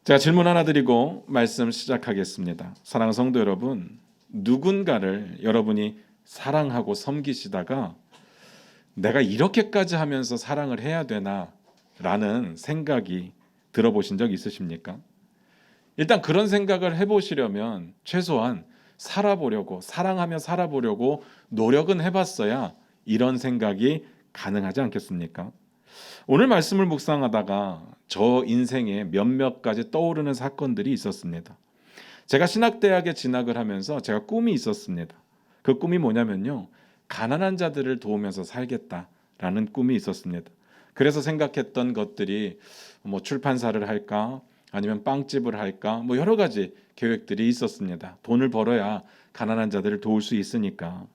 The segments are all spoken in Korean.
제가 질문 하나 드리고 말씀 시작하겠습니다. 사랑하는 성도 여러분, 누군가를 여러분이 사랑하고 섬기시다가 내가 이렇게까지 하면서 사랑을 해야 되나 라는 생각이 들어보신 적 있으십니까? 일단 그런 생각을 해보시려면 최소한 살아보려고, 사랑하며 살아보려고 노력은 해봤어야 이런 생각이 가능하지 않겠습니까? 오늘 말씀을 묵상하다가 저 인생에 몇몇 가지 떠오르는 사건들이 있었습니다. 제가 신학대학에 진학을 하면서 제가 꿈이 있었습니다. 그 꿈이 뭐냐면요, 가난한 자들을 도우면서 살겠다라는 꿈이 있었습니다. 그래서 생각했던 것들이 뭐 출판사를 할까, 아니면 빵집을 할까, 뭐 여러 가지 계획들이 있었습니다. 돈을 벌어야 가난한 자들을 도울 수 있으니까.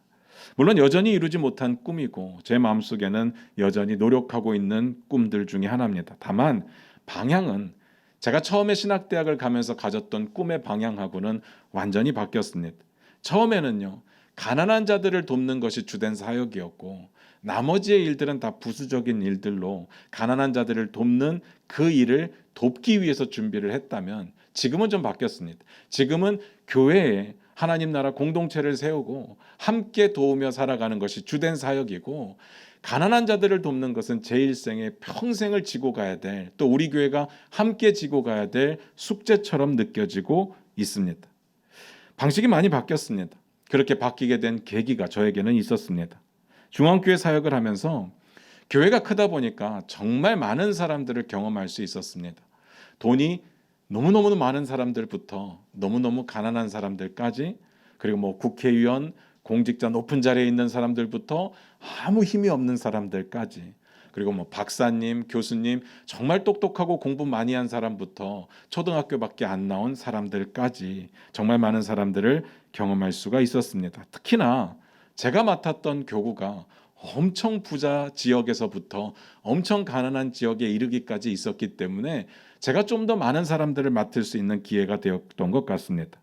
물론 여전히 이루지 못한 꿈이고 제 마음속에는 여전히 노력하고 있는 꿈들 중에 하나입니다. 다만 방향은 제가 처음에 신학대학을 가면서 가졌던 꿈의 방향하고는 완전히 바뀌었습니다. 처음에는요, 가난한 자들을 돕는 것이 주된 사역이었고 나머지의 일들은 다 부수적인 일들로 가난한 자들을 돕는 그 일을 돕기 위해서 준비를 했다면 지금은 좀 바뀌었습니다. 지금은 교회에 하나님 나라 공동체를 세우고 함께 도우며 살아가는 것이 주된 사역이고, 가난한 자들을 돕는 것은 제 일생에 평생을 지고 가야 될, 또 우리 교회가 함께 지고 가야 될 숙제처럼 느껴지고 있습니다. 방식이 많이 바뀌었습니다. 그렇게 바뀌게 된 계기가 저에게는 있었습니다. 중앙교회 사역을 하면서 교회가 크다 보니까 정말 많은 사람들을 경험할 수 있었습니다. 돈이 너무너무 많은 사람들부터 너무너무 가난한 사람들까지, 그리고 뭐 국회의원, 공직자 높은 자리에 있는 사람들부터 아무 힘이 없는 사람들까지, 그리고 뭐 박사님, 교수님, 정말 똑똑하고 공부 많이 한 사람부터 초등학교밖에 안 나온 사람들까지 정말 많은 사람들을 경험할 수가 있었습니다. 특히나 제가 맡았던 교구가 엄청 부자 지역에서부터 엄청 가난한 지역에 이르기까지 있었기 때문에 제가 좀 더 많은 사람들을 맡을 수 있는 기회가 되었던 것 같습니다.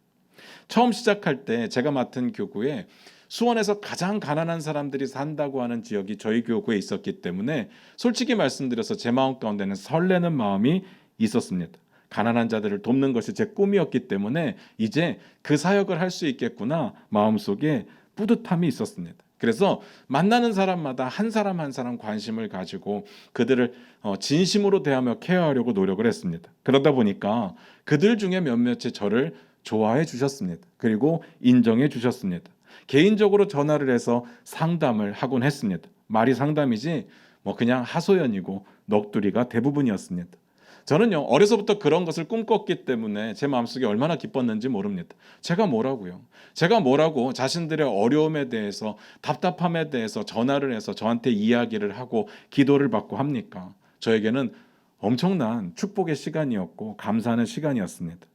처음 시작할 때 제가 맡은 교구에 수원에서 가장 가난한 사람들이 산다고 하는 지역이 저희 교구에 있었기 때문에 솔직히 말씀드려서 제 마음 가운데는 설레는 마음이 있었습니다. 가난한 자들을 돕는 것이 제 꿈이었기 때문에 이제 그 사역을 할 수 있겠구나 마음속에 뿌듯함이 있었습니다. 그래서 만나는 사람마다 한 사람 한 사람 관심을 가지고 그들을 진심으로 대하며 케어하려고 노력을 했습니다. 그러다 보니까 그들 중에 몇몇이 저를 좋아해 주셨습니다. 그리고 인정해 주셨습니다. 개인적으로 전화를 해서 상담을 하곤 했습니다. 말이 상담이지 뭐 그냥 하소연이고 넋두리가 대부분이었습니다. 저는요, 어려서부터 그런 것을 꿈꿨기 때문에 제 마음속에 얼마나 기뻤는지 모릅니다. 제가 뭐라고 자신들의 어려움에 대해서, 답답함에 대해서 전화를 해서 저한테 이야기를 하고 기도를 받고 합니까? 저에게는 엄청난 축복의 시간이었고 감사하는 시간이었습니다.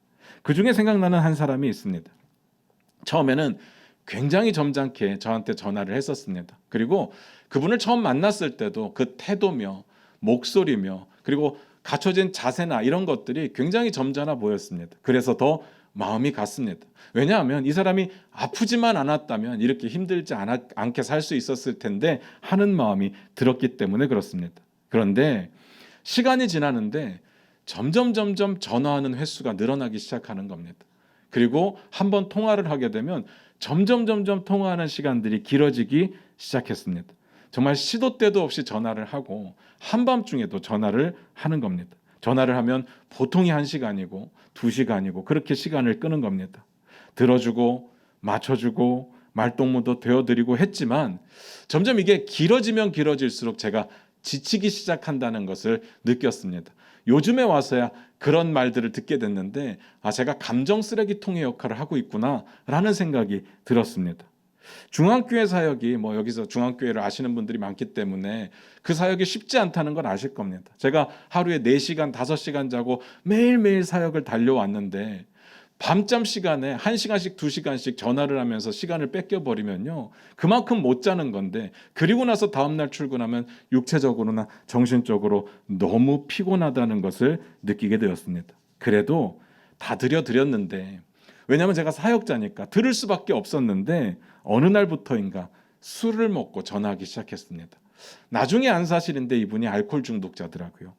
그 중에 생각나는 한 사람이 있습니다. 처음에는 굉장히 점잖게 저한테 전화를 했었습니다. 그리고 그분을 처음 만났을 때도 그 태도며 목소리며 그리고 갖춰진 자세나 이런 것들이 굉장히 점잖아 보였습니다. 그래서 더 마음이 갔습니다. 왜냐하면 이 사람이 아프지만 않았다면 이렇게 힘들지 않게 살 수 있었을 텐데 하는 마음이 들었기 때문에 그렇습니다. 그런데 시간이 지나는데 점점 전화하는 횟수가 늘어나기 시작하는 겁니다. 그리고 한번 통화를 하게 되면 점점 통화하는 시간들이 길어지기 시작했습니다. 정말 시도 때도 없이 전화를 하고 한밤중에도 전화를 하는 겁니다. 전화를 하면 보통이 1시간이고 2시간이고 그렇게 시간을 끄는 겁니다. 들어주고 맞춰주고 말동무도 되어드리고 했지만 점점 이게 길어지면 길어질수록 제가 지치기 시작한다는 것을 느꼈습니다. 요즘에 와서야 그런 말들을 듣게 됐는데 제가 감정 쓰레기통의 역할을 하고 있구나라는 생각이 들었습니다. 중앙교회 사역이 뭐 여기서 중앙교회를 아시는 분들이 많기 때문에 그 사역이 쉽지 않다는 걸 아실 겁니다. 제가 하루에 4시간, 5시간 자고 매일매일 사역을 달려왔는데 밤잠 시간에 1시간씩 2시간씩 전화를 하면서 시간을 뺏겨버리면요, 그만큼 못 자는 건데, 그리고 나서 다음날 출근하면 육체적으로나 정신적으로 너무 피곤하다는 것을 느끼게 되었습니다. 그래도 다 드렸는데, 왜냐하면 제가 사역자니까 들을 수밖에 없었는데 어느 날부터인가 술을 먹고 전화하기 시작했습니다. 나중에 안 사실인데 이분이 알코올 중독자더라고요.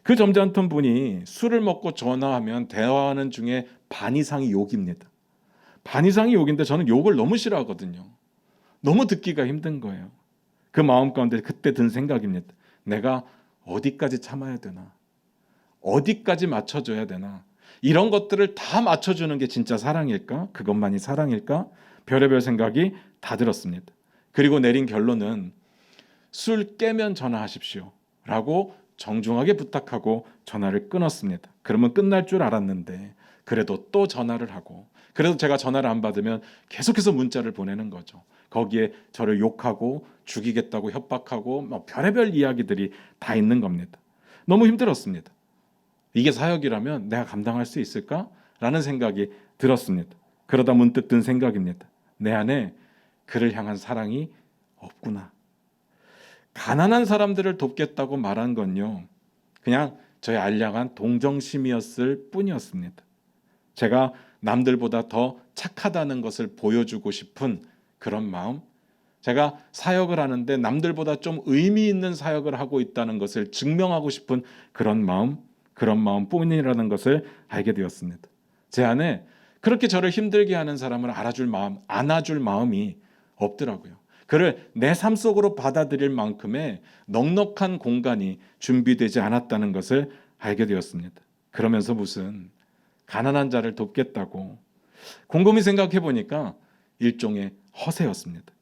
그 점잖던 분이 술을 먹고 전화하면 대화하는 중에 반 이상이 욕입니다. 반 이상이 욕인데 저는 욕을 너무 싫어하거든요. 너무 듣기가 힘든 거예요. 그 마음 가운데 그때 든 생각입니다. 내가 어디까지 참아야 되나? 어디까지 맞춰줘야 되나? 이런 것들을 다 맞춰주는 게 진짜 사랑일까? 그것만이 사랑일까? 별의별 생각이 다 들었습니다. 그리고 내린 결론은 술 깨면 전화하십시오 라고 정중하게 부탁하고 전화를 끊었습니다. 그러면 끝날 줄 알았는데 그래도 또 전화를 하고, 그래도 제가 전화를 안 받으면 계속해서 문자를 보내는 거죠. 거기에 저를 욕하고 죽이겠다고 협박하고 뭐 별의별 이야기들이 다 있는 겁니다. 너무 힘들었습니다. 이게 사역이라면 내가 감당할 수 있을까? 라는 생각이 들었습니다. 그러다 문득 든 생각입니다. 내 안에 그를 향한 사랑이 없구나. 가난한 사람들을 돕겠다고 말한 건요, 그냥 저의 알량한 동정심이었을 뿐이었습니다. 제가 남들보다 더 착하다는 것을 보여주고 싶은 그런 마음, 제가 사역을 하는데 남들보다 좀 의미 있는 사역을 하고 있다는 것을 증명하고 싶은 그런 마음뿐이라는 것을 알게 되었습니다. 제 안에 그렇게 저를 힘들게 하는 사람을 알아줄 마음, 안아줄 마음이 없더라고요. 그를 내 삶 속으로 받아들일 만큼의 넉넉한 공간이 준비되지 않았다는 것을 알게 되었습니다. 그러면서 무슨 가난한 자를 돕겠다고, 곰곰이 생각해 보니까 일종의 허세였습니다.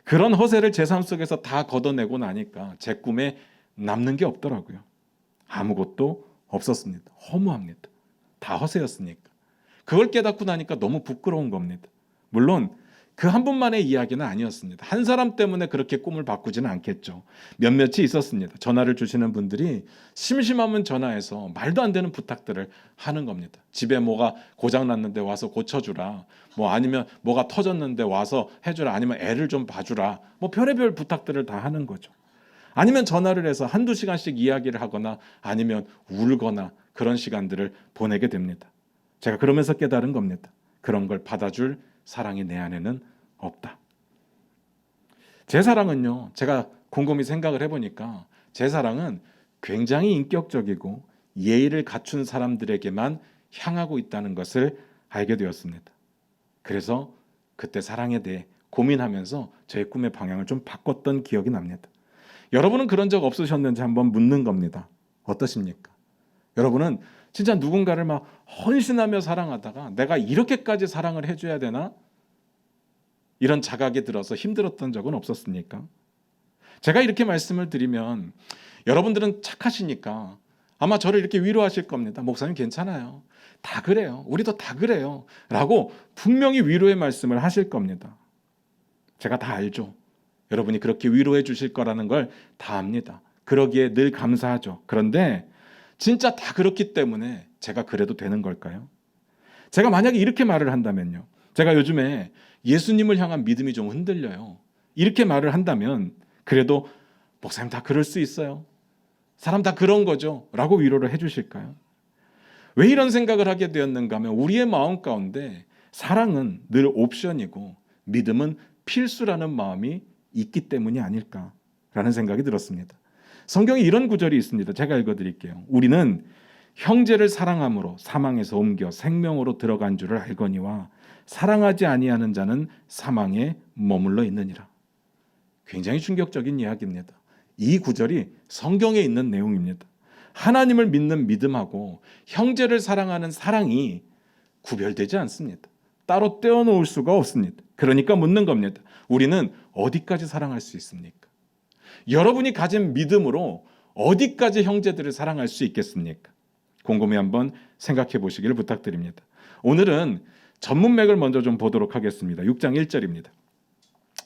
그런 허세를 제 삶 속에서 다 걷어내고 나니까 제 꿈에 남는 게 없더라고요. 아무것도 없었습니다. 허무합니다. 다 허세였으니까. 그걸 깨닫고 나니까 너무 부끄러운 겁니다. 물론 그 한 분만의 이야기는 아니었습니다. 한 사람 때문에 그렇게 꿈을 바꾸지는 않겠죠. 몇몇이 있었습니다. 전화를 주시는 분들이 심심하면 전화해서 말도 안 되는 부탁들을 하는 겁니다. 집에 뭐가 고장났는데 와서 고쳐주라. 뭐 아니면 뭐가 터졌는데 와서 해주라. 아니면 애를 좀 봐주라. 뭐 별의별 부탁들을 다 하는 거죠. 아니면 전화를 해서 한두 시간씩 이야기를 하거나 아니면 울거나 그런 시간들을 보내게 됩니다. 제가 그러면서 깨달은 겁니다. 그런 걸 받아줄 사랑이 내 안에는 없다. 제 사랑은요, 제가 곰곰이 생각을 해보니까 제 사랑은 굉장히 인격적이고 예의를 갖춘 사람들에게만 향하고 있다는 것을 알게 되었습니다. 그래서 그때 사랑에 대해 고민하면서 저의 꿈의 방향을 좀 바꿨던 기억이 납니다. 여러분은 그런 적 없으셨는지 한번 묻는 겁니다. 어떠십니까? 여러분은 진짜 누군가를 막 헌신하며 사랑하다가 내가 이렇게까지 사랑을 해줘야 되나? 이런 자각이 들어서 힘들었던 적은 없었습니까? 제가 이렇게 말씀을 드리면 여러분들은 착하시니까 아마 저를 이렇게 위로하실 겁니다. 목사님 괜찮아요. 다 그래요. 우리도 다 그래요. 라고 분명히 위로의 말씀을 하실 겁니다. 제가 다 알죠. 여러분이 그렇게 위로해 주실 거라는 걸 다 압니다. 그러기에 늘 감사하죠. 그런데 진짜 다 그렇기 때문에 제가 그래도 되는 걸까요? 제가 만약에 이렇게 말을 한다면요. 제가 요즘에 예수님을 향한 믿음이 좀 흔들려요. 이렇게 말을 한다면 그래도 목사님 다 그럴 수 있어요. 사람 다 그런 거죠. 라고 위로를 해 주실까요? 왜 이런 생각을 하게 되었는가 하면 우리의 마음 가운데 사랑은 늘 옵션이고 믿음은 필수라는 마음이 있기 때문이 아닐까라는 생각이 들었습니다. 성경에 이런 구절이 있습니다. 제가 읽어드릴게요. 우리는 형제를 사랑함으로 사망에서 옮겨 생명으로 들어간 줄을 알거니와 사랑하지 아니하는 자는 사망에 머물러 있느니라. 굉장히 충격적인 이야기입니다. 이 구절이 성경에 있는 내용입니다. 하나님을 믿는 믿음하고 형제를 사랑하는 사랑이 구별되지 않습니다. 따로 떼어놓을 수가 없습니다. 그러니까 묻는 겁니다. 우리는 어디까지 사랑할 수 있습니까? 여러분이 가진 믿음으로 어디까지 형제들을 사랑할 수 있겠습니까? 곰곰이 한번 생각해 보시기를 부탁드립니다. 오늘은 전문맥을 먼저 좀 보도록 하겠습니다. 6장 1절입니다.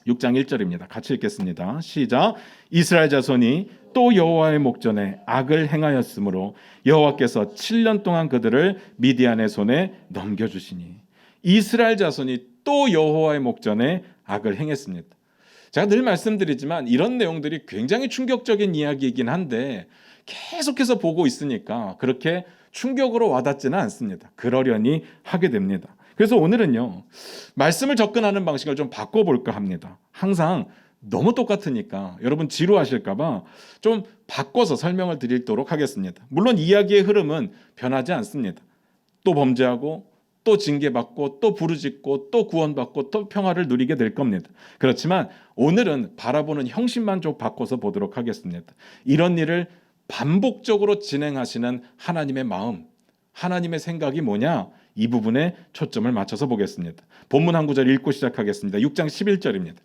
6장 1절입니다. 같이 읽겠습니다. 시작. 이스라엘 자손이 또 여호와의 목전에 악을 행하였으므로 여호와께서 7년 동안 그들을 미디안의 손에 넘겨주시니. 이스라엘 자손이 또 여호와의 목전에 악을 행했습니다. 제가 늘 말씀드리지만 이런 내용들이 굉장히 충격적인 이야기이긴 한데 계속해서 보고 있으니까 그렇게 충격으로 와닿지는 않습니다. 그러려니 하게 됩니다. 그래서 오늘은요, 말씀을 접근하는 방식을 좀 바꿔볼까 합니다. 항상 너무 똑같으니까 여러분 지루하실까 봐 좀 바꿔서 설명을 드리도록 하겠습니다. 물론 이야기의 흐름은 변하지 않습니다. 또 범죄하고 또 징계받고 또 부르짖고 또 구원받고 또 평화를 누리게 될 겁니다. 그렇지만 오늘은 바라보는 형식만 좀 바꿔서 보도록 하겠습니다. 이런 일을 반복적으로 진행하시는 하나님의 마음, 하나님의 생각이 뭐냐? 이 부분에 초점을 맞춰서 보겠습니다. 본문 한 구절 읽고 시작하겠습니다. 6장 11절입니다.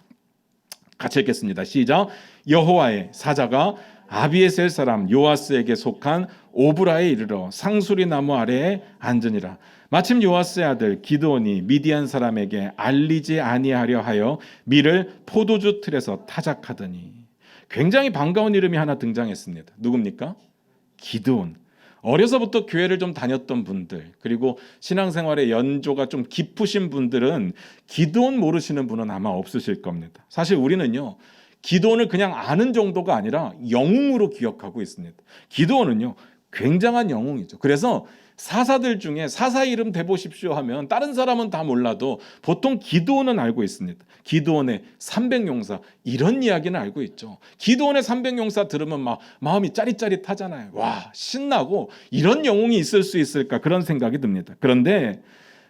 같이 읽겠습니다. 시작. 여호와의 사자가 아비에셀 사람 요아스에게 속한 오브라에 이르러 상수리 나무 아래에 앉으니라. 마침 요아스의 아들 기드온이 미디안 사람에게 알리지 아니하려 하여 밀을 포도주 틀에서 타작하더니. 굉장히 반가운 이름이 하나 등장했습니다. 누굽니까? 기드온. 어려서부터 교회를 좀 다녔던 분들, 그리고 신앙생활의 연조가 좀 깊으신 분들은 기드온 모르시는 분은 아마 없으실 겁니다. 사실 우리는요, 기드온을 그냥 아는 정도가 아니라 영웅으로 기억하고 있습니다. 기드온은요, 굉장한 영웅이죠. 그래서 사사들 중에 사사 이름 대보십시오 하면 다른 사람은 다 몰라도 보통 기드온은 알고 있습니다. 기드온의 300용사 이런 이야기는 알고 있죠. 기드온의 300용사 들으면 막 마음이 짜릿짜릿하잖아요. 와, 신나고 이런 영웅이 있을 수 있을까 그런 생각이 듭니다. 그런데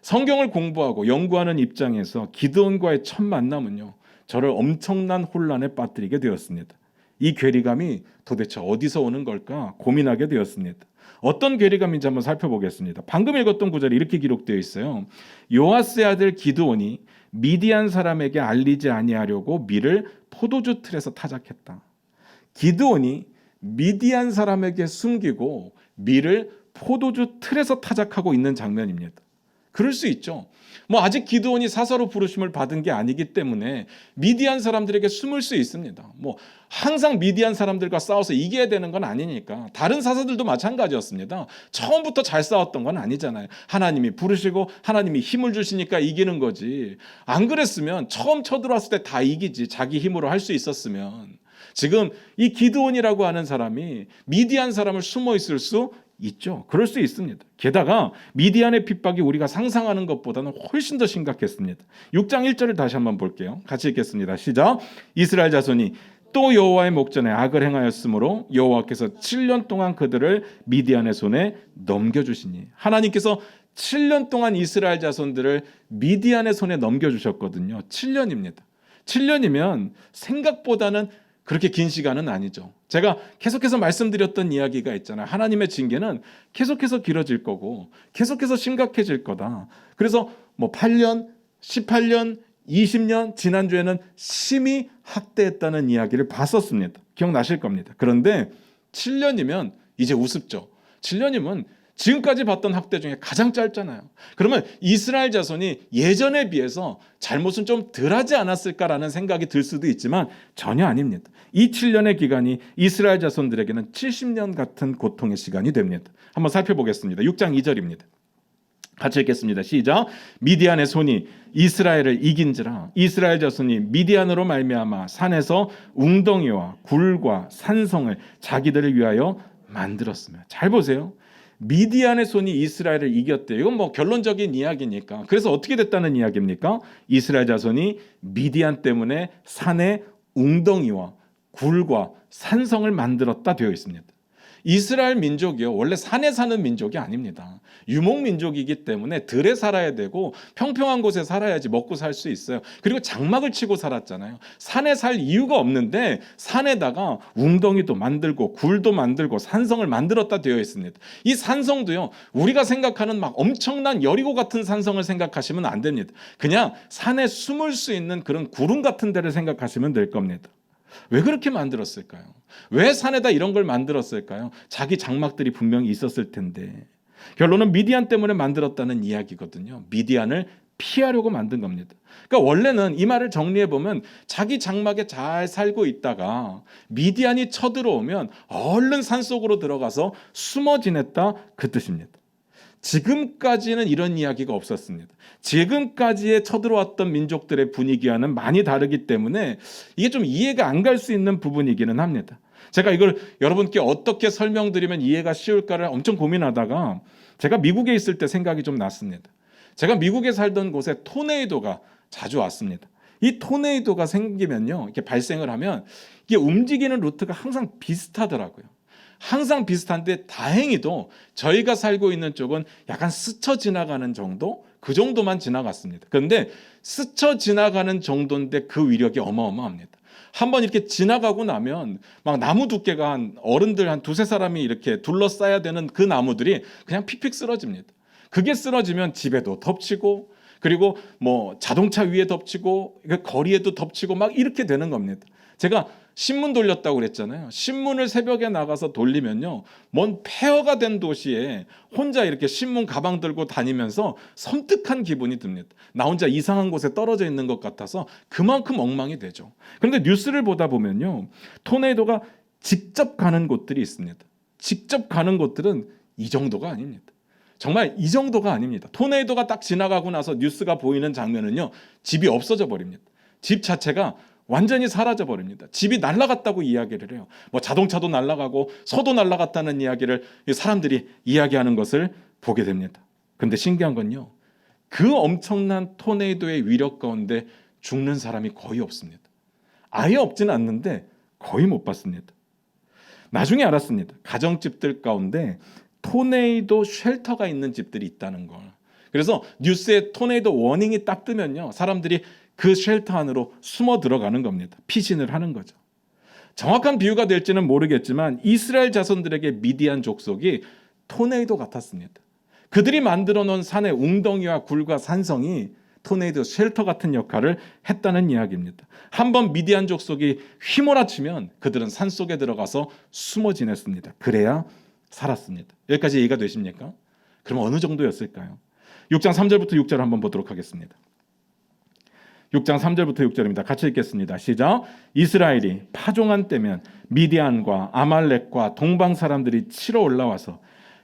성경을 공부하고 연구하는 입장에서 기드온과의 첫 만남은요, 저를 엄청난 혼란에 빠뜨리게 되었습니다. 이 괴리감이 도대체 어디서 오는 걸까 고민하게 되었습니다. 어떤 괴리감인지 한번 살펴보겠습니다. 방금 읽었던 구절이 이렇게 기록되어 있어요. 요아스의 아들 기드온이 미디안 사람에게 알리지 아니하려고 밀을 포도주 틀에서 타작했다. 기드온이 미디안 사람에게 숨기고 밀을 포도주 틀에서 타작하고 있는 장면입니다. 그럴 수 있죠. 아직 기드온이 사사로 부르심을 받은 게 아니기 때문에 미디안 사람들에게 숨을 수 있습니다. 항상 미디안 사람들과 싸워서 이겨야 되는 건 아니니까. 다른 사사들도 마찬가지였습니다. 처음부터 잘 싸웠던 건 아니잖아요. 하나님이 부르시고 하나님이 힘을 주시니까 이기는 거지. 안 그랬으면 처음 쳐들어왔을 때 다 이기지. 자기 힘으로 할 수 있었으면. 지금 이 기드온이라고 하는 사람이 미디안 사람을 숨어 있을 수 있죠. 그럴 수 있습니다. 게다가 미디안의 핍박이 우리가 상상하는 것보다는 훨씬 더 심각했습니다. 6장 1절을 다시 한번 볼게요. 같이 읽겠습니다. 시작. 이스라엘 자손이 또 여호와의 목전에 악을 행하였으므로 여호와께서 7년 동안 그들을 미디안의 손에 넘겨주시니. 하나님께서 7년 동안 이스라엘 자손들을 미디안의 손에 넘겨주셨거든요. 7년입니다. 7년이면 생각보다는 그렇게 긴 시간은 아니죠. 제가 계속해서 말씀드렸던 이야기가 있잖아요. 하나님의 징계는 계속해서 길어질 거고 계속해서 심각해질 거다. 그래서 8년, 18년, 20년, 지난주에는 심히 학대했다는 이야기를 봤었습니다. 기억나실 겁니다. 그런데 7년이면 이제 우습죠. 7년이면 지금까지 봤던 학대 중에 가장 짧잖아요. 그러면 이스라엘 자손이 예전에 비해서 잘못은 좀 덜하지 않았을까라는 생각이 들 수도 있지만 전혀 아닙니다. 이 7년의 기간이 이스라엘 자손들에게는 70년 같은 고통의 시간이 됩니다. 한번 살펴보겠습니다. 6장 2절입니다. 같이 읽겠습니다. 시작. 미디안의 손이 이스라엘을 이긴지라. 이스라엘 자손이 미디안으로 말미암아 산에서 웅덩이와 굴과 산성을 자기들을 위하여 만들었으며. 잘 보세요. 미디안의 손이 이스라엘을 이겼대요. 이건 결론적인 이야기니까. 그래서 어떻게 됐다는 이야기입니까? 이스라엘 자손이 미디안 때문에 산에 웅덩이와 굴과 산성을 만들었다 되어 있습니다. 이스라엘 민족이요, 원래 산에 사는 민족이 아닙니다. 유목 민족이기 때문에 들에 살아야 되고 평평한 곳에 살아야지 먹고 살 수 있어요. 그리고 장막을 치고 살았잖아요. 산에 살 이유가 없는데 산에다가 웅덩이도 만들고 굴도 만들고 산성을 만들었다 되어 있습니다. 이 산성도요, 우리가 생각하는 엄청난 여리고 같은 산성을 생각하시면 안 됩니다. 그냥 산에 숨을 수 있는 그런 구름 같은 데를 생각하시면 될 겁니다. 왜 그렇게 만들었을까요? 왜 산에다 이런 걸 만들었을까요? 자기 장막들이 분명히 있었을 텐데. 결론은 미디안 때문에 만들었다는 이야기거든요. 미디안을 피하려고 만든 겁니다. 그러니까 원래는 이 말을 정리해 보면 자기 장막에 잘 살고 있다가 미디안이 쳐들어오면 얼른 산속으로 들어가서 숨어 지냈다 그 뜻입니다. 지금까지는 이런 이야기가 없었습니다. 지금까지의 쳐들어왔던 민족들의 분위기와는 많이 다르기 때문에 이게 좀 이해가 안 갈 수 있는 부분이기는 합니다. 제가 이걸 여러분께 어떻게 설명드리면 이해가 쉬울까를 엄청 고민하다가 제가 미국에 있을 때 생각이 좀 났습니다. 제가 미국에 살던 곳에 토네이도가 자주 왔습니다. 이 토네이도가 생기면요, 이렇게 발생을 하면 이게 움직이는 루트가 항상 비슷하더라고요. 항상 비슷한데 다행히도 저희가 살고 있는 쪽은 약간 스쳐 지나가는 정도? 그 정도만 지나갔습니다. 그런데 스쳐 지나가는 정도인데 그 위력이 어마어마합니다. 한번 이렇게 지나가고 나면 막 나무 두께가 한 어른들 한 두세 사람이 이렇게 둘러싸야 되는 그 나무들이 그냥 픽픽 쓰러집니다. 그게 쓰러지면 집에도 덮치고, 그리고 뭐 자동차 위에 덮치고, 거리에도 덮치고 막 이렇게 되는 겁니다. 제가 신문 돌렸다고 그랬잖아요. 신문을 새벽에 나가서 돌리면요, 먼 폐허가 된 도시에 혼자 이렇게 신문 가방 들고 다니면서 섬뜩한 기분이 듭니다. 나 혼자 이상한 곳에 떨어져 있는 것 같아서 그만큼 엉망이 되죠. 그런데 뉴스를 보다 보면요, 토네이도가 직접 가는 곳들이 있습니다. 직접 가는 곳들은 이 정도가 아닙니다. 정말 이 정도가 아닙니다. 토네이도가 딱 지나가고 나서 뉴스가 보이는 장면은요, 집이 없어져 버립니다. 집 자체가 완전히 사라져 버립니다. 집이 날아갔다고 이야기를 해요. 뭐 자동차도 날아가고 소도 날아갔다는 이야기를 사람들이 이야기하는 것을 보게 됩니다. 그런데 신기한 건요, 그 엄청난 토네이도의 위력 가운데 죽는 사람이 거의 없습니다. 아예 없지는 않는데 거의 못 봤습니다. 나중에 알았습니다. 가정집들 가운데 토네이도 쉘터가 있는 집들이 있다는 걸. 그래서 뉴스에 토네이도 워닝이 딱 뜨면요, 사람들이 그 쉘터 안으로 숨어 들어가는 겁니다. 피신을 하는 거죠. 정확한 비유가 될지는 모르겠지만 이스라엘 자손들에게 미디안 족속이 토네이도 같았습니다. 그들이 만들어 놓은 산의 웅덩이와 굴과 산성이 토네이도 쉘터 같은 역할을 했다는 이야기입니다. 한번 미디안 족속이 휘몰아치면 그들은 산속에 들어가서 숨어 지냈습니다. 그래야 살았습니다. 여기까지 이해가 되십니까? 그럼 어느 정도였을까요? 6장 3절부터 6절 한번 보도록 하겠습니다. 6장 3절부터 6절입니다. 같이 읽겠습니다. 시작. 이스라엘이 파종한 때면 미디안과 아말렉과 동방 사람들이 치러 올라와서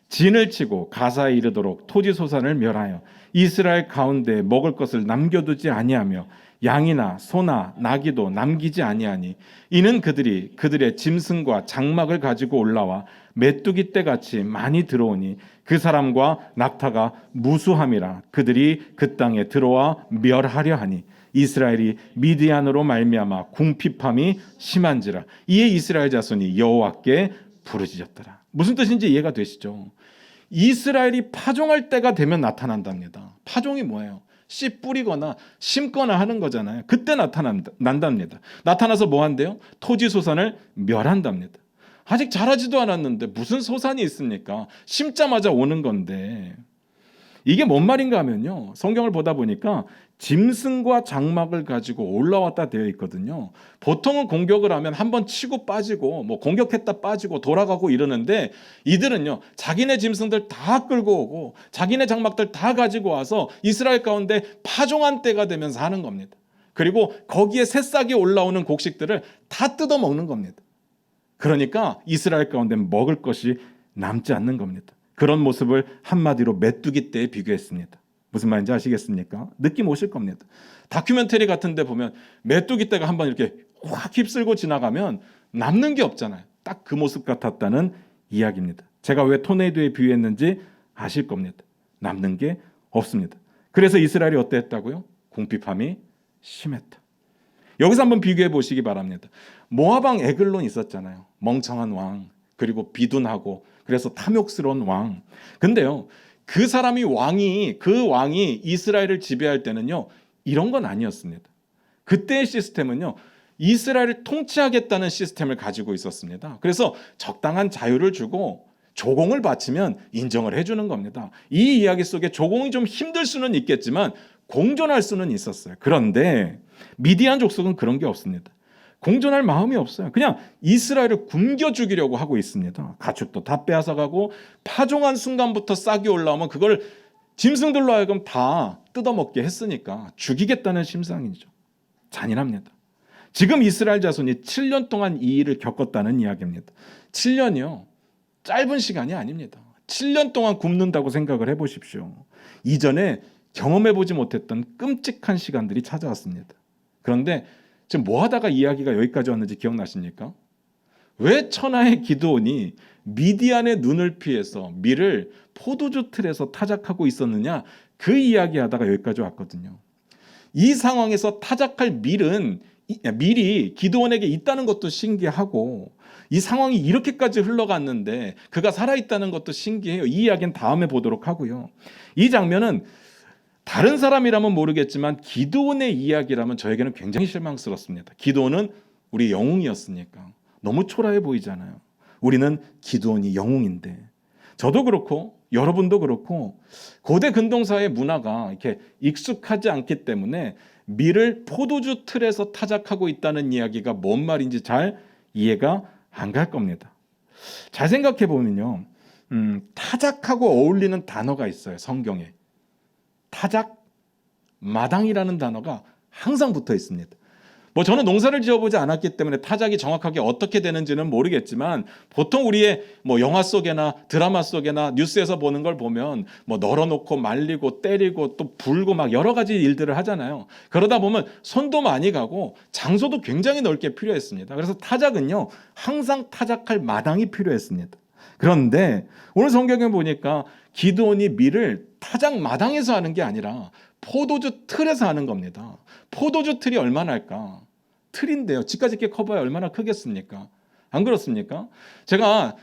진을 치고 가사에 이르도록 토지 소산을 멸하여 이스라엘 가운데 먹을 것을 남겨두지 아니하며 양이나 소나 나귀도 남기지 아니하니 이는 그들이 그들의 짐승과 장막을 가지고 올라와 메뚜기 떼같이 많이 들어오니 그 사람과 낙타가 무수함이라 그들이 그 땅에 들어와 멸하려 하니 이스라엘이 미디안으로 말미암아 궁핍함이 심한지라 이에 이스라엘 자손이 여호와께 부르짖었더라. 무슨 뜻인지 이해가 되시죠? 이스라엘이 파종할 때가 되면 나타난답니다. 파종이 뭐예요? 씨 뿌리거나 심거나 하는 거잖아요. 그때 나타난답니다. 나타나서 뭐 한대요? 토지 소산을 멸한답니다. 아직 자라지도 않았는데 무슨 소산이 있습니까? 심자마자 오는 건데. 이게 뭔 말인가 하면요, 성경을 보다 보니까 짐승과 장막을 가지고 올라왔다 되어 있거든요. 보통은 공격을 하면 한번 치고 빠지고 뭐 공격했다 빠지고 돌아가고 이러는데 이들은요, 자기네 짐승들 다 끌고 오고 자기네 장막들 다 가지고 와서 이스라엘 가운데 파종한 때가 되면서 하는 겁니다. 그리고 거기에 새싹이 올라오는 곡식들을 다 뜯어먹는 겁니다. 그러니까 이스라엘 가운데 먹을 것이 남지 않는 겁니다. 그런 모습을 한마디로 메뚜기 떼에 비교했습니다. 무슨 말인지 아시겠습니까? 느낌 오실 겁니다. 다큐멘터리 같은 데 보면 메뚜기 떼가 한번 이렇게 확 휩쓸고 지나가면 남는 게 없잖아요. 딱 그 모습 같았다는 이야기입니다. 제가 왜 토네이도에 비유했는지 아실 겁니다. 남는 게 없습니다. 그래서 이스라엘이 어땠다고요? 궁핍함이 심했다. 여기서 한번 비교해 보시기 바랍니다. 모압 왕 에글론 있었잖아요. 멍청한 왕, 그리고 비둔하고 그래서 탐욕스러운 왕. 근데요, 그 왕이 이스라엘을 지배할 때는요, 이런 건 아니었습니다. 그때의 시스템은요, 이스라엘을 통치하겠다는 시스템을 가지고 있었습니다. 그래서 적당한 자유를 주고 조공을 바치면 인정을 해주는 겁니다. 이 이야기 속에 조공이 좀 힘들 수는 있겠지만 공존할 수는 있었어요. 그런데 미디안 족속은 그런 게 없습니다. 공존할 마음이 없어요. 그냥 이스라엘을 굶겨 죽이려고 하고 있습니다. 가축도 다 빼앗아가고 파종한 순간부터 싹이 올라오면 그걸 짐승들로 하여금 다 뜯어먹게 했으니까 죽이겠다는 심상이죠. 잔인합니다. 지금 이스라엘 자손이 7년 동안 이 일을 겪었다는 이야기입니다. 7년이요. 짧은 시간이 아닙니다. 7년 동안 굶는다고 생각을 해보십시오. 이전에 경험해보지 못했던 끔찍한 시간들이 찾아왔습니다. 그런데 지금 뭐 하다가 이야기가 여기까지 왔는지 기억나십니까? 왜 천하의 기드온이 미디안의 눈을 피해서 밀을 포도주 틀에서 타작하고 있었느냐, 그 이야기하다가 여기까지 왔거든요. 이 상황에서 타작할 밀이 기드온에게 있다는 것도 신기하고 이 상황이 이렇게까지 흘러갔는데 그가 살아있다는 것도 신기해요. 이 이야기는 다음에 보도록 하고요. 이 장면은 다른 사람이라면 모르겠지만 기드온의 이야기라면 저에게는 굉장히 실망스럽습니다. 기드온은 우리 영웅이었으니까 너무 초라해 보이잖아요. 우리는 기드온이 영웅인데 저도 그렇고 여러분도 그렇고 고대 근동사의 문화가 이렇게 익숙하지 않기 때문에 밀을 포도주 틀에서 타작하고 있다는 이야기가 뭔 말인지 잘 이해가 안 갈 겁니다. 잘 생각해 보면요, 타작하고 어울리는 단어가 있어요. 성경에 타작, 마당이라는 단어가 항상 붙어 있습니다. 뭐 저는 농사를 지어보지 않았기 때문에 타작이 정확하게 어떻게 되는지는 모르겠지만 보통 우리의 뭐 영화 속에나 드라마 속에나 뉴스에서 보는 걸 보면 뭐 널어놓고 말리고 때리고 또 불고 막 여러 가지 일들을 하잖아요. 그러다 보면 손도 많이 가고 장소도 굉장히 넓게 필요했습니다. 그래서 타작은요 항상 타작할 마당이 필요했습니다. 그런데 오늘 성경에 보니까 기드온이 밀을 타작 마당에서 하는 게 아니라 포도주 틀에서 하는 겁니다. 포도주 틀이 얼마나 할까? 틀인데요. 집까지 이렇게 커봐야 얼마나 크겠습니까? 안 그렇습니까? 제가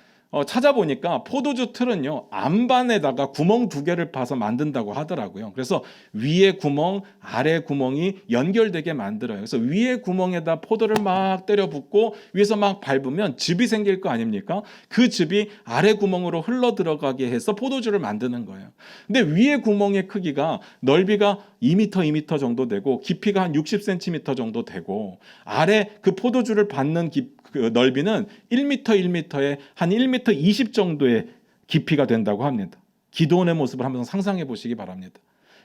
찾아보니까 포도주 틀은요 안반에다가 구멍 2개를 파서 만든다고 하더라고요. 그래서 위에 구멍, 아래 구멍이 연결되게 만들어요. 그래서 위에 구멍에다 포도를 막 때려 붓고 위에서 막 밟으면 즙이 생길 거 아닙니까? 그 즙이 아래 구멍으로 흘러 들어가게 해서 포도주를 만드는 거예요. 근데 위에 구멍의 크기가 넓이가 2m, 2m 정도 되고 깊이가 한 60cm 정도 되고 아래 그 포도주를 받는 그 넓이는 1m, 1m에 한 1m 20 정도의 깊이가 된다고 합니다. 기드온의 모습을 한번 상상해 보시기 바랍니다.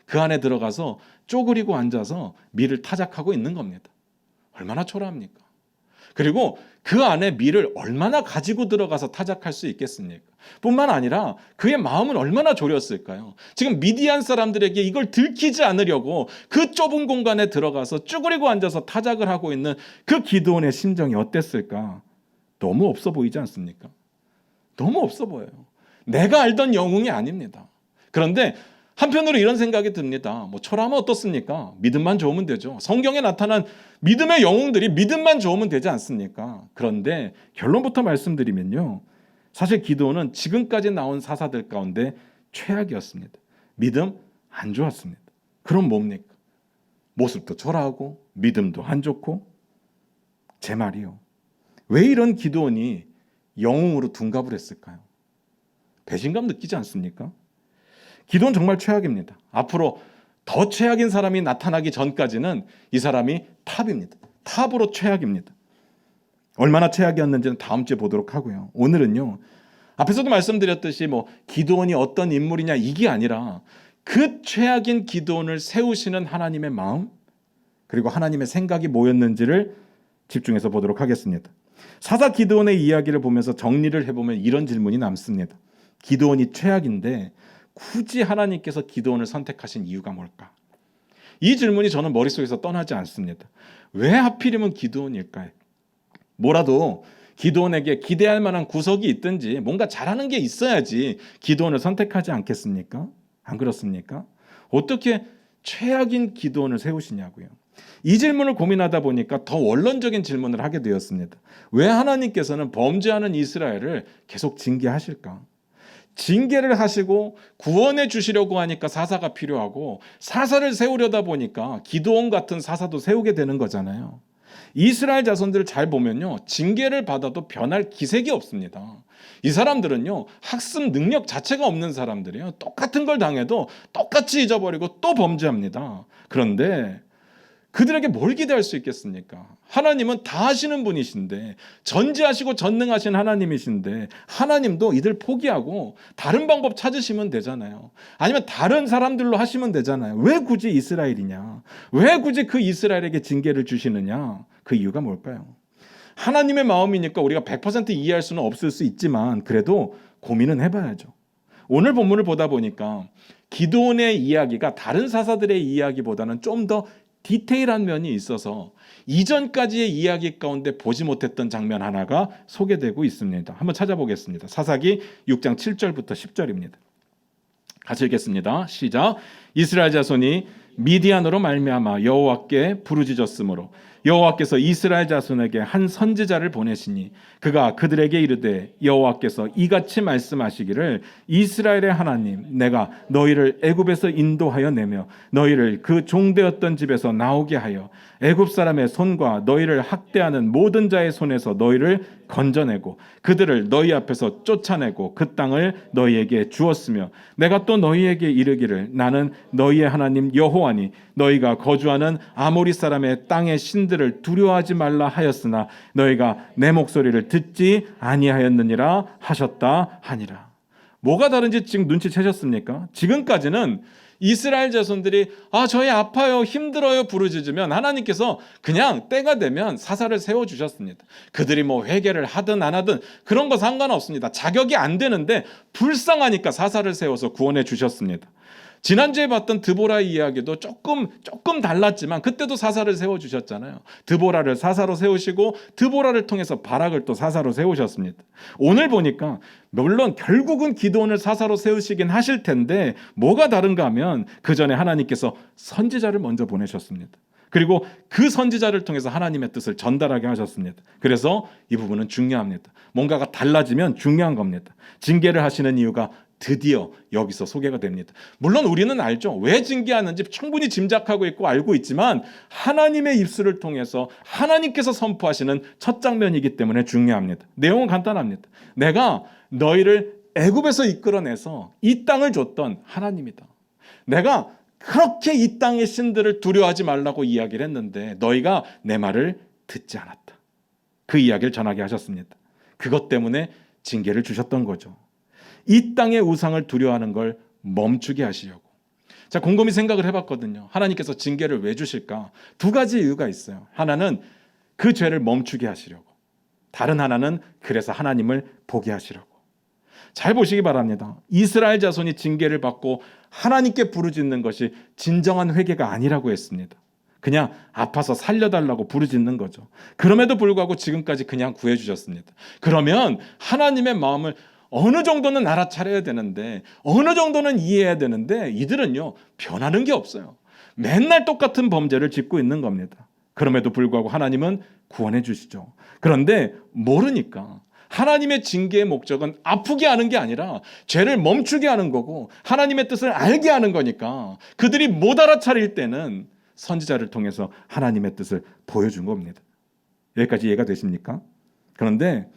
그 안에 들어가서 쪼그리고 앉아서 밀을 타작하고 있는 겁니다. 얼마나 초라합니까? 그리고 그 안에 밀을 얼마나 가지고 들어가서 타작할 수 있겠습니까? 뿐만 아니라 그의 마음은 얼마나 졸였을까요? 지금 미디안 사람들에게 이걸 들키지 않으려고 그 좁은 공간에 들어가서 쭈그리고 앉아서 타작을 하고 있는 그 기드온의 심정이 어땠을까? 너무 없어 보이지 않습니까? 너무 없어 보여요. 내가 알던 영웅이 아닙니다. 그런데 한편으로 이런 생각이 듭니다. 뭐 초라하면 어떻습니까? 믿음만 좋으면 되죠. 성경에 나타난 믿음의 영웅들이 믿음만 좋으면 되지 않습니까? 그런데 결론부터 말씀드리면요. 사실 기드온은 지금까지 나온 사사들 가운데 최악이었습니다. 믿음 안 좋았습니다. 그럼 뭡니까? 모습도 초라하고 믿음도 안 좋고 제 말이요. 왜 이런 기드온이 영웅으로 둔갑을 했을까요? 배신감 느끼지 않습니까? 기드온 정말 최악입니다. 앞으로 더 최악인 사람이 나타나기 전까지는 이 사람이 탑입니다. 탑으로 최악입니다. 얼마나 최악이었는지는 다음 주에 보도록 하고요. 오늘은요. 앞에서도 말씀드렸듯이 뭐 기드온이 어떤 인물이냐 이게 아니라 그 최악인 기드온을 세우시는 하나님의 마음 그리고 하나님의 생각이 뭐였는지를 집중해서 보도록 하겠습니다. 사사 기드온의 이야기를 보면서 정리를 해보면 이런 질문이 남습니다. 기드온이 최악인데 굳이 하나님께서 기드온을 선택하신 이유가 뭘까? 이 질문이 저는 머릿속에서 떠나지 않습니다. 왜 하필이면 기드온일까요? 뭐라도 기드온에게 기대할 만한 구석이 있든지 뭔가 잘하는 게 있어야지 기드온을 선택하지 않겠습니까? 안 그렇습니까? 어떻게 최악인 기드온을 세우시냐고요. 이 질문을 고민하다 보니까 더 원론적인 질문을 하게 되었습니다. 왜 하나님께서는 범죄하는 이스라엘을 계속 징계하실까? 징계를 하시고 구원해 주시려고 하니까 사사가 필요하고 사사를 세우려다 보니까 기드온 같은 사사도 세우게 되는 거잖아요. 이스라엘 자손들을 잘 보면요. 징계를 받아도 변할 기색이 없습니다. 이 사람들은요. 학습 능력 자체가 없는 사람들이에요. 똑같은 걸 당해도 똑같이 잊어버리고 또 범죄합니다. 그런데 그들에게 뭘 기대할 수 있겠습니까? 하나님은 다 하시는 분이신데 전지하시고 전능하신 하나님이신데 하나님도 이들 포기하고 다른 방법 찾으시면 되잖아요. 아니면 다른 사람들로 하시면 되잖아요. 왜 굳이 이스라엘이냐? 왜 굳이 그 이스라엘에게 징계를 주시느냐? 그 이유가 뭘까요? 하나님의 마음이니까 우리가 100% 이해할 수는 없을 수 있지만 그래도 고민은 해봐야죠. 오늘 본문을 보다 보니까 기드온의 이야기가 다른 사사들의 이야기보다는 좀 더 디테일한 면이 있어서 이전까지의 이야기 가운데 보지 못했던 장면 하나가 소개되고 있습니다. 한번 찾아보겠습니다. 사사기 6장 7절부터 10절입니다. 같이 읽겠습니다. 시작. 이스라엘 자손이 미디안으로 말미암아 여호와께 부르짖었으므로 여호와께서 이스라엘 자손에게 한 선지자를 보내시니 그가 그들에게 이르되 여호와께서 이같이 말씀하시기를 이스라엘의 하나님 내가 너희를 애굽에서 인도하여 내며 너희를 그 종되었던 집에서 나오게 하여 애굽 사람의 손과 너희를 학대하는 모든 자의 손에서 너희를 건져내고 그들을 너희 앞에서 쫓아내고 그 땅을 너희에게 주었으며 내가 또 너희에게 이르기를 나는 너희의 하나님 여호와니 너희가 거주하는 아모리 사람의 땅의 신들을 두려워하지 말라 하였으나 너희가 내 목소리를 듣지 아니하였느니라 하셨다 하니라. 뭐가 다른지 지금 눈치채셨습니까? 지금까지는 이스라엘 자손들이 저희 아파요 힘들어요 부르짖으면 하나님께서 그냥 때가 되면 사사를 세워주셨습니다. 그들이 뭐 회개를 하든 안 하든 그런 거 상관없습니다. 자격이 안 되는데 불쌍하니까 사사를 세워서 구원해 주셨습니다. 지난주에 봤던 드보라의 이야기도 조금 달랐지만 그때도 사사를 세워주셨잖아요. 드보라를 사사로 세우시고 드보라를 통해서 바락을 또 사사로 세우셨습니다. 오늘 보니까 물론 결국은 기드온을 사사로 세우시긴 하실 텐데 뭐가 다른가 하면 그 전에 하나님께서 선지자를 먼저 보내셨습니다. 그리고 그 선지자를 통해서 하나님의 뜻을 전달하게 하셨습니다. 그래서 이 부분은 중요합니다. 뭔가가 달라지면 중요한 겁니다. 징계를 하시는 이유가 드디어 여기서 소개가 됩니다. 물론 우리는 알죠. 왜 징계하는지 충분히 짐작하고 있고 알고 있지만 하나님의 입술을 통해서 하나님께서 선포하시는 첫 장면이기 때문에 중요합니다. 내용은 간단합니다. 내가 너희를 애굽에서 이끌어내서 이 땅을 줬던 하나님이다. 내가 그렇게 이 땅의 신들을 두려워하지 말라고 이야기를 했는데 너희가 내 말을 듣지 않았다. 그 이야기를 전하게 하셨습니다. 그것 때문에 징계를 주셨던 거죠. 이 땅의 우상을 두려워하는 걸 멈추게 하시려고. 자, 곰곰이 생각을 해봤거든요. 하나님께서 징계를 왜 주실까? 두 가지 이유가 있어요. 하나는 그 죄를 멈추게 하시려고. 다른 하나는 그래서 하나님을 보게 하시려고. 잘 보시기 바랍니다. 이스라엘 자손이 징계를 받고 하나님께 부르짖는 것이 진정한 회개가 아니라고 했습니다. 그냥 아파서 살려달라고 부르짖는 거죠. 그럼에도 불구하고 지금까지 그냥 구해주셨습니다. 그러면 하나님의 마음을 어느 정도는 알아차려야 되는데 어느 정도는 이해해야 되는데 이들은요 변하는 게 없어요. 맨날 똑같은 범죄를 짓고 있는 겁니다. 그럼에도 불구하고 하나님은 구원해 주시죠. 그런데 모르니까 하나님의 징계의 목적은 아프게 하는 게 아니라 죄를 멈추게 하는 거고 하나님의 뜻을 알게 하는 거니까 그들이 못 알아차릴 때는 선지자를 통해서 하나님의 뜻을 보여준 겁니다. 여기까지 이해가 되십니까? 그런데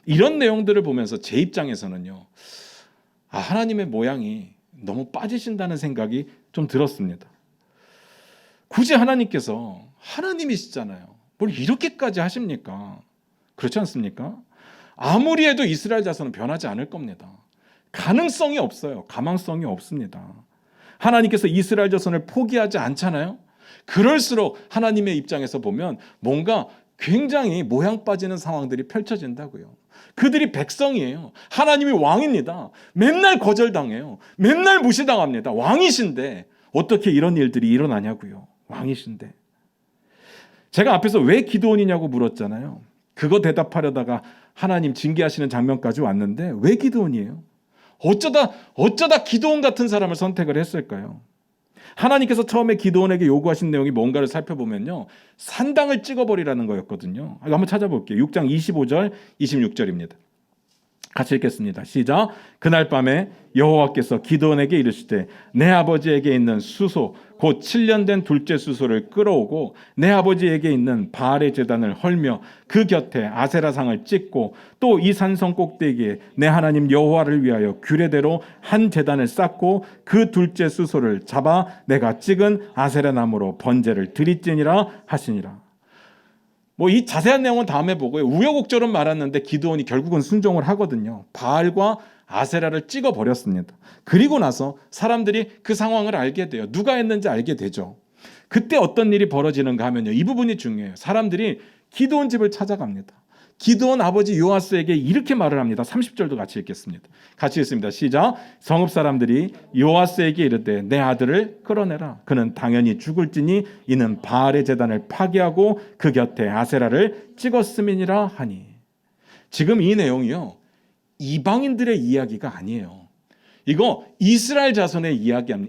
이런 내용들을 보면서 제 입장에서는요, 하나님의 모양이 너무 빠지신다는 생각이 좀 들었습니다. 굳이 하나님께서 하나님이시잖아요. 뭘 이렇게까지 하십니까? 그렇지 않습니까? 아무리 해도 이스라엘 자손은 변하지 않을 겁니다. 가능성이 없어요. 가망성이 없습니다. 하나님께서 이스라엘 자손을 포기하지 않잖아요. 그럴수록 하나님의 입장에서 보면 뭔가 굉장히 모양 빠지는 상황들이 펼쳐진다고요. 그들이 백성이에요. 하나님이 왕입니다. 맨날 거절당해요. 맨날 무시당합니다. 왕이신데 어떻게 이런 일들이 일어나냐고요. 왕이신데. 제가 앞에서 왜 기드온이냐고 물었잖아요. 그거 대답하려다가 하나님 징계하시는 장면까지 왔는데 왜 기드온이에요? 어쩌다 기드온 같은 사람을 선택을 했을까요? 하나님께서 처음에 기드온에게 요구하신 내용이 뭔가를 살펴보면요. 산당을 찍어버리라는 거였거든요. 한번 찾아볼게요. 6장 25절, 26절입니다. 같이 읽겠습니다. 시작. 그날 밤에 여호와께서 기드온에게 이르시되 내 아버지에게 있는 수소 곧 7년 된 둘째 수소를 끌어오고 내 아버지에게 있는 바알의 제단을 헐며 그 곁에 아세라상을 찍고 또 이 산성 꼭대기에 내 하나님 여호와를 위하여 규례대로 한 제단을 쌓고 그 둘째 수소를 잡아 내가 찍은 아세라 나무로 번제를 드리찌니라 하시니라. 이 자세한 내용은 다음에 보고요. 우여곡절은 말았는데 기드온이 결국은 순종을 하거든요. 바알과 아세라를 찍어버렸습니다. 그리고 나서 사람들이 그 상황을 알게 돼요. 누가 했는지 알게 되죠. 그때 어떤 일이 벌어지는가 하면요. 이 부분이 중요해요. 사람들이 기드온 집을 찾아갑니다. 기드온 아버지 요아스에게 이렇게 말을 합니다. 30절도 같이 읽겠습니다. 같이 읽습니다. 시작. 성읍 사람들이 요아스에게 이르되 내 아들을 끌어내라. 그는 당연히 죽을지니 이는 바알의 제단을 파괴하고 그 곁에 아세라를 찍었음이니라 하니. 지금 이 내용이요. 이방인들의 이야기가 아니에요. 이거 이스라엘 자손의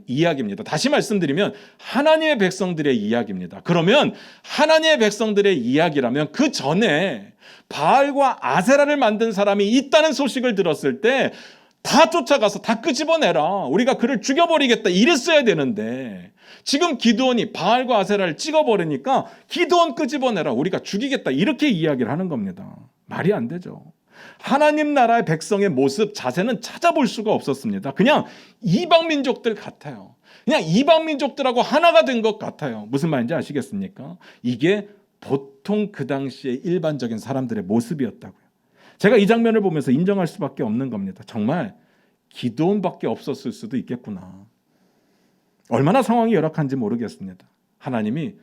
이야기입니다. 다시 말씀드리면 하나님의 백성들의 이야기입니다. 그러면 하나님의 백성들의 이야기라면 그 전에 바알과 아세라를 만든 사람이 있다는 소식을 들었을 때 다 쫓아가서 다 끄집어내라. 우리가 그를 죽여버리겠다. 이랬어야 되는데 지금 기드온이 바알과 아세라를 찍어버리니까 기드온 끄집어내라. 우리가 죽이겠다. 이렇게 이야기를 하는 겁니다. 말이 안 되죠. 하나님 나라의 백성의 모습, 자세는 찾아볼 수가 없었습니다. 그냥 이방 민족들 같아요. 그냥 이방 민족들하고 하나가 된 것 같아요. 무슨 말인지 아시겠습니까? 이게 보통 그 당시에 일반적인 사람들의 모습이었다고요. 제가 이 장면을 보면서 인정할 수밖에 없는 겁니다. 정말 기드온밖에 없었을 수도 있겠구나. 얼마나 상황이 열악한지 모르겠습니다. 하나님이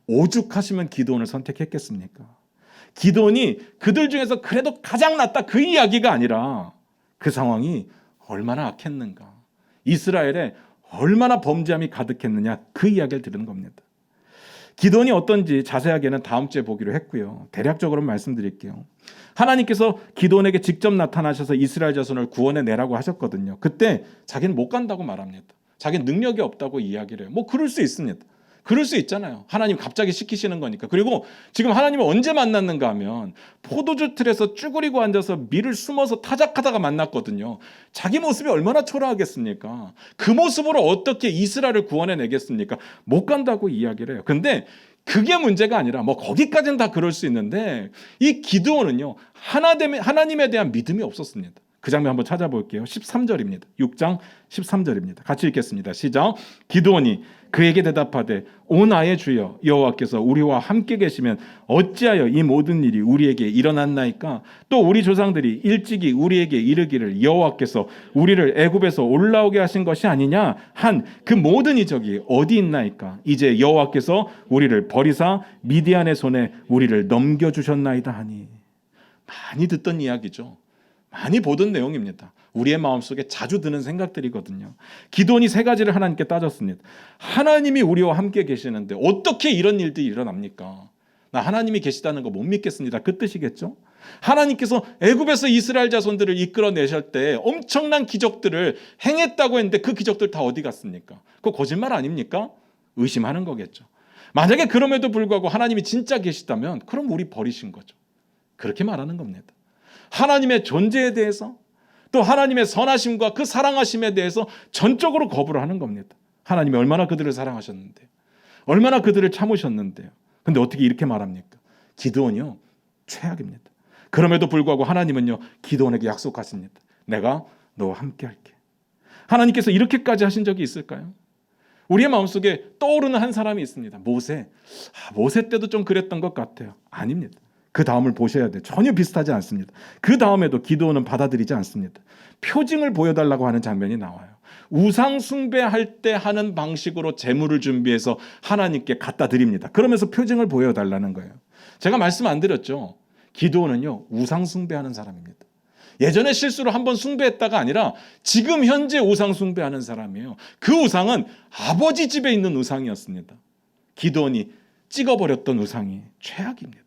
오죽하시면 기드온을 선택했겠습니까? 기드온이 그들 중에서 그래도 가장 낫다 그 이야기가 아니라 그 상황이 얼마나 악했는가, 이스라엘에 얼마나 범죄함이 가득했느냐 그 이야기를 들은 겁니다. 기드온이 어떤지 자세하게는 다음 주에 보기로 했고요. 대략적으로 말씀드릴게요. 하나님께서 기드온에게 직접 나타나셔서 이스라엘 자손을 구원해내라고 하셨거든요. 그때 자기는 못 간다고 말합니다. 자기는 능력이 없다고 이야기를 해요. 뭐 그럴 수 있습니다. 그럴 수 있잖아요. 하나님 갑자기 시키시는 거니까. 그리고 지금 하나님을 언제 만났는가 하면 포도주 틀에서 쭈그리고 앉아서 밀을 숨어서 타작하다가 만났거든요. 자기 모습이 얼마나 초라하겠습니까? 그 모습으로 어떻게 이스라엘을 구원해내겠습니까? 못 간다고 이야기를 해요. 근데 그게 문제가 아니라 뭐 거기까지는 다 그럴 수 있는데 이 기드온은요, 하나님에 대한 믿음이 없었습니다. 그 장면 한번 찾아볼게요. 13절입니다. 6장 13절입니다. 같이 읽겠습니다. 시작. 기드온이 그에게 대답하되 오 나의 주여 여호와께서 우리와 함께 계시면 어찌하여 이 모든 일이 우리에게 일어났나이까? 또 우리 조상들이 일찍이 우리에게 이르기를 여호와께서 우리를 애굽에서 올라오게 하신 것이 아니냐 한 그 모든 이적이 어디 있나이까? 이제 여호와께서 우리를 버리사 미디안의 손에 우리를 넘겨주셨나이다 하니. 많이 듣던 이야기죠. 많이 보던 내용입니다. 우리의 마음속에 자주 드는 생각들이거든요. 기드온이 세 가지를 하나님께 따졌습니다. 하나님이 우리와 함께 계시는데 어떻게 이런 일들이 일어납니까? 나 하나님이 계시다는 거 못 믿겠습니다. 그 뜻이겠죠? 하나님께서 애굽에서 이스라엘 자손들을 이끌어내실 때 엄청난 기적들을 행했다고 했는데 그 기적들 다 어디 갔습니까? 그거 거짓말 아닙니까? 의심하는 거겠죠. 만약에 그럼에도 불구하고 하나님이 진짜 계시다면 그럼 우리 버리신 거죠. 그렇게 말하는 겁니다. 하나님의 존재에 대해서 또 하나님의 선하심과 그 사랑하심에 대해서 전적으로 거부를 하는 겁니다. 하나님이 얼마나 그들을 사랑하셨는데요. 얼마나 그들을 참으셨는데요. 근데 어떻게 이렇게 말합니까? 기드온이요, 최악입니다. 그럼에도 불구하고 하나님은요, 기드온에게 약속하십니다. 내가 너와 함께 할게. 하나님께서 이렇게까지 하신 적이 있을까요? 우리의 마음속에 떠오르는 한 사람이 있습니다. 모세. 모세 때도 좀 그랬던 것 같아요. 아닙니다. 그 다음을 보셔야 돼요. 전혀 비슷하지 않습니다. 그 다음에도 기드온은 받아들이지 않습니다. 표징을 보여달라고 하는 장면이 나와요. 우상 숭배할 때 하는 방식으로 제물을 준비해서 하나님께 갖다 드립니다. 그러면서 표징을 보여달라는 거예요. 제가 말씀 안 드렸죠. 기드온은요, 우상 숭배하는 사람입니다. 예전에 실수로 한번 숭배했다가 아니라 지금 현재 우상 숭배하는 사람이에요. 그 우상은 아버지 집에 있는 우상이었습니다. 기드온이 찍어버렸던 우상이 최악입니다.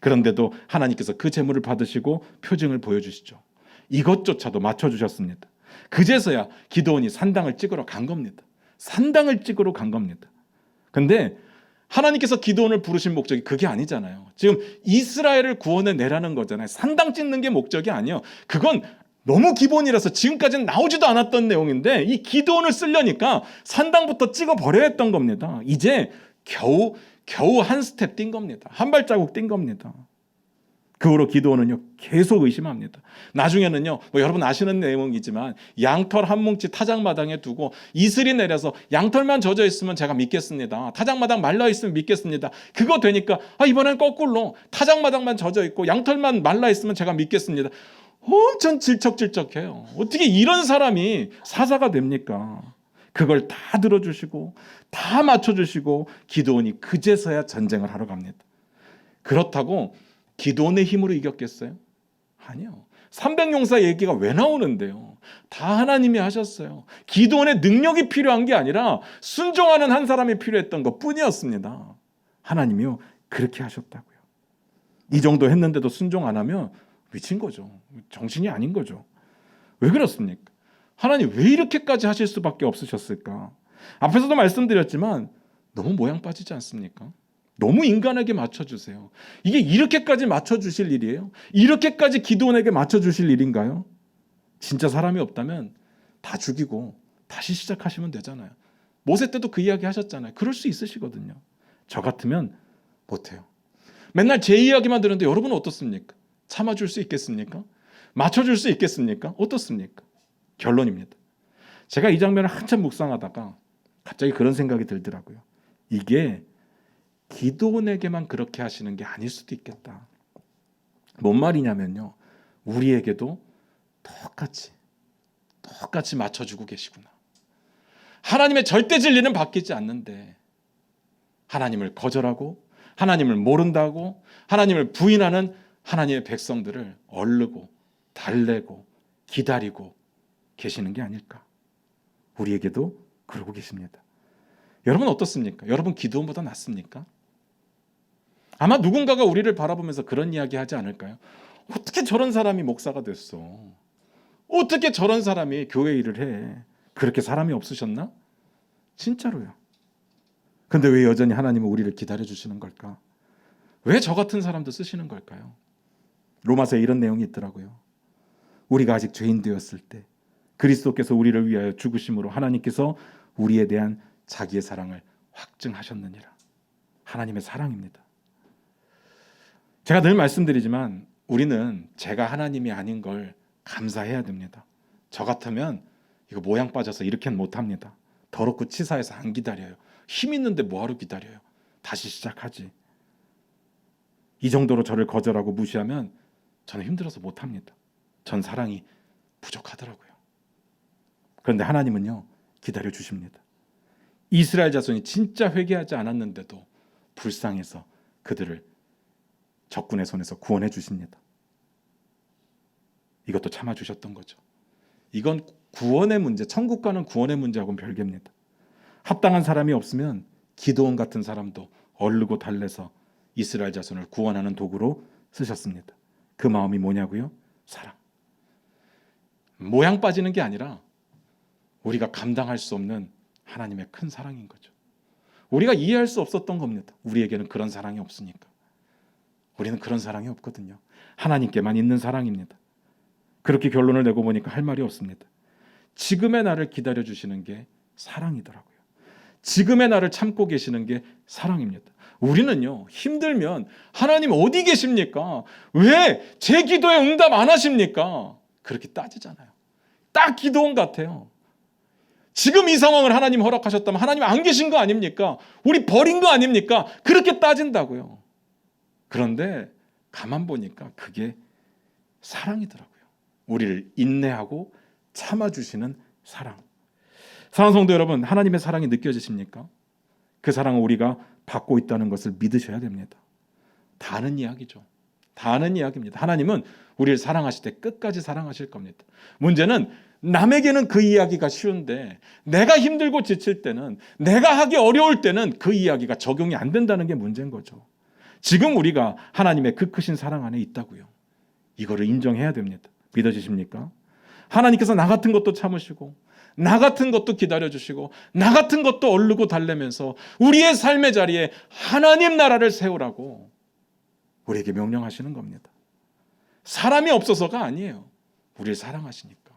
그런데도 하나님께서 그 제물을 받으시고 표징을 보여주시죠. 이것조차도 맞춰주셨습니다. 그제서야 기드온이 산당을 찍으러 간 겁니다. 산당을 찍으러 간 겁니다. 근데 하나님께서 기드온을 부르신 목적이 그게 아니잖아요. 지금 이스라엘을 구원해내라는 거잖아요. 산당 찍는 게 목적이 아니에요. 그건 너무 기본이라서 지금까지는 나오지도 않았던 내용인데 이 기드온을 쓰려니까 산당부터 찍어버려야 했던 겁니다. 이제 겨우 한 스텝 뛴 겁니다. 한 발자국 뛴 겁니다. 그 후로 기드온은요, 계속 의심합니다. 나중에는요, 뭐 여러분 아시는 내용이지만 양털 한 뭉치 타작마당에 두고 이슬이 내려서 양털만 젖어 있으면 제가 믿겠습니다. 타작마당 말라 있으면 믿겠습니다. 그거 되니까 이번엔 거꾸로 타작마당만 젖어 있고 양털만 말라 있으면 제가 믿겠습니다. 엄청 질척질척해요. 어떻게 이런 사람이 사사가 됩니까? 그걸 다 들어주시고 다 맞춰주시고 기드온이 그제서야 전쟁을 하러 갑니다. 그렇다고 기드온의 힘으로 이겼겠어요? 아니요. 300용사 얘기가 왜 나오는데요? 다 하나님이 하셨어요. 기드온의 능력이 필요한 게 아니라 순종하는 한 사람이 필요했던 것 뿐이었습니다. 하나님이요, 그렇게 하셨다고요. 이 정도 했는데도 순종 안 하면 미친 거죠. 정신이 아닌 거죠. 왜 그렇습니까? 하나님 왜 이렇게까지 하실 수밖에 없으셨을까? 앞에서도 말씀드렸지만 너무 모양 빠지지 않습니까? 너무 인간에게 맞춰주세요. 이게 이렇게까지 맞춰주실 일이에요? 이렇게까지 기드온에게 맞춰주실 일인가요? 진짜 사람이 없다면 다 죽이고 다시 시작하시면 되잖아요. 모세 때도 그 이야기 하셨잖아요. 그럴 수 있으시거든요. 저 같으면 못해요. 맨날 제 이야기만 들었는데 여러분은 어떻습니까? 참아줄 수 있겠습니까? 맞춰줄 수 있겠습니까? 어떻습니까? 결론입니다. 제가 이 장면을 한참 묵상하다가 갑자기 그런 생각이 들더라고요. 이게 기드온에게만 그렇게 하시는 게 아닐 수도 있겠다. 뭔 말이냐면요. 우리에게도 똑같이 맞춰주고 계시구나. 하나님의 절대 진리는 바뀌지 않는데 하나님을 거절하고 하나님을 모른다고 하나님을 부인하는 하나님의 백성들을 얼르고 달래고 기다리고 계시는 게 아닐까. 우리에게도 그러고 계십니다. 여러분 어떻습니까? 여러분 기드온보다 낫습니까? 아마 누군가가 우리를 바라보면서 그런 이야기 하지 않을까요? 어떻게 저런 사람이 목사가 됐어? 어떻게 저런 사람이 교회 일을 해? 그렇게 사람이 없으셨나? 진짜로요. 근데 왜 여전히 하나님은 우리를 기다려주시는 걸까? 왜 저 같은 사람도 쓰시는 걸까요? 로마서에 이런 내용이 있더라고요. 우리가 아직 죄인 되었을 때 그리스도께서 우리를 위하여 죽으심으로 하나님께서 우리에 대한 자기의 사랑을 확증하셨느니라. 하나님의 사랑입니다. 제가 늘 말씀드리지만 우리는 제가 하나님이 아닌 걸 감사해야 됩니다. 저 같으면 이거 모양 빠져서 이렇게는 못합니다. 더럽고 치사해서 안 기다려요. 힘 있는데 뭐하러 기다려요. 다시 시작하지. 이 정도로 저를 거절하고 무시하면 저는 힘들어서 못합니다. 전 사랑이 부족하더라고요. 그런데 하나님은요 기다려 주십니다. 이스라엘 자손이 진짜 회개하지 않았는데도 불쌍해서 그들을 적군의 손에서 구원해 주십니다. 이것도 참아주셨던 거죠. 이건 구원의 문제, 천국 가는 구원의 문제하고는 별개입니다. 합당한 사람이 없으면 기드온 같은 사람도 얼르고 달래서 이스라엘 자손을 구원하는 도구로 쓰셨습니다. 그 마음이 뭐냐고요? 사랑. 모양 빠지는 게 아니라 우리가 감당할 수 없는 하나님의 큰 사랑인 거죠. 우리가 이해할 수 없었던 겁니다. 우리에게는 그런 사랑이 없으니까. 우리는 그런 사랑이 없거든요. 하나님께만 있는 사랑입니다. 그렇게 결론을 내고 보니까 할 말이 없습니다. 지금의 나를 기다려주시는 게 사랑이더라고요. 지금의 나를 참고 계시는 게 사랑입니다. 우리는요 힘들면 하나님 어디 계십니까? 왜 제 기도에 응답 안 하십니까? 그렇게 따지잖아요. 딱 기도원 같아요. 지금 이 상황을 하나님 허락하셨다면 하나님 안 계신 거 아닙니까? 우리 버린 거 아닙니까? 그렇게 따진다고요. 그런데 가만 보니까 그게 사랑이더라고요. 우리를 인내하고 참아주시는 사랑. 사랑하는 성도 여러분, 하나님의 사랑이 느껴지십니까? 그 사랑을 우리가 받고 있다는 것을 믿으셔야 됩니다. 다 아는 이야기죠. 다 아는 이야기입니다. 하나님은 우리를 사랑하실 때 끝까지 사랑하실 겁니다. 문제는 남에게는 그 이야기가 쉬운데 내가 힘들고 지칠 때는, 내가 하기 어려울 때는 그 이야기가 적용이 안 된다는 게 문제인 거죠. 지금 우리가 하나님의 그 크신 사랑 안에 있다고요. 이거를 인정해야 됩니다. 믿어지십니까? 하나님께서 나 같은 것도 참으시고 나 같은 것도 기다려주시고 나 같은 것도 얼르고 달래면서 우리의 삶의 자리에 하나님 나라를 세우라고 우리에게 명령하시는 겁니다. 사람이 없어서가 아니에요. 우리를 사랑하시니까.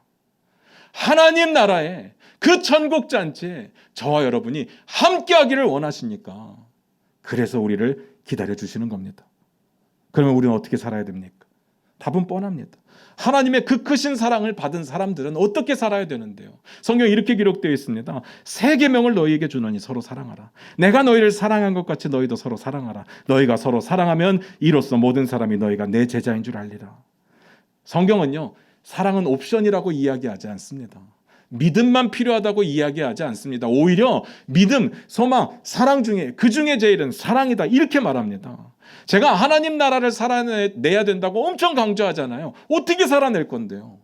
하나님 나라에 그 천국 잔치에 저와 여러분이 함께하기를 원하시니까 그래서 우리를 기다려주시는 겁니다. 그러면 우리는 어떻게 살아야 됩니까? 답은 뻔합니다. 하나님의 그 크신 사랑을 받은 사람들은 어떻게 살아야 되는데요? 성경에 이렇게 기록되어 있습니다. 세 계명을 너희에게 주노니 서로 사랑하라. 내가 너희를 사랑한 것 같이 너희도 서로 사랑하라. 너희가 서로 사랑하면 이로써 모든 사람이 너희가 내 제자인 줄 알리라. 성경은요, 사랑은 옵션이라고 이야기하지 않습니다. 믿음만 필요하다고 이야기하지 않습니다. 오히려 믿음, 소망, 사랑 중에 그 중에 제일은 사랑이다 이렇게 말합니다. 제가 하나님 나라를 살아내야 된다고 엄청 강조하잖아요. 어떻게 살아낼 건데요?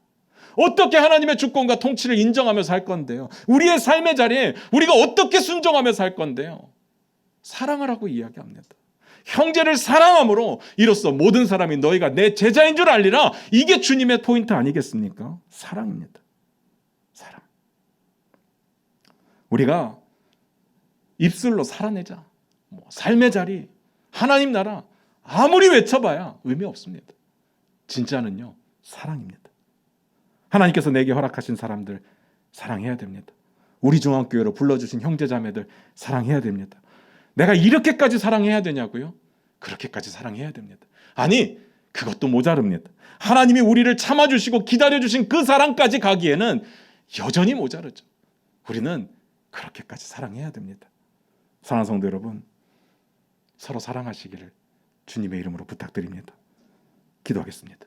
어떻게 하나님의 주권과 통치를 인정하며 살 건데요? 우리의 삶의 자리에 우리가 어떻게 순종하며 살 건데요? 사랑하라고 이야기합니다. 형제를 사랑함으로 이로써 모든 사람이 너희가 내 제자인 줄 알리라. 이게 주님의 포인트 아니겠습니까? 사랑입니다. 사랑. 우리가 입술로 살아내자. 삶의 자리, 하나님 나라 아무리 외쳐봐야 의미 없습니다. 진짜는요, 사랑입니다. 하나님께서 내게 허락하신 사람들 사랑해야 됩니다. 우리 중앙교회로 불러주신 형제자매들 사랑해야 됩니다. 내가 이렇게까지 사랑해야 되냐고요? 그렇게까지 사랑해야 됩니다. 아니, 그것도 모자릅니다. 하나님이 우리를 참아주시고 기다려주신 그 사랑까지 가기에는 여전히 모자르죠. 우리는 그렇게까지 사랑해야 됩니다. 사랑하는 성도 여러분, 서로 사랑하시기를 주님의 이름으로 부탁드립니다. 기도하겠습니다.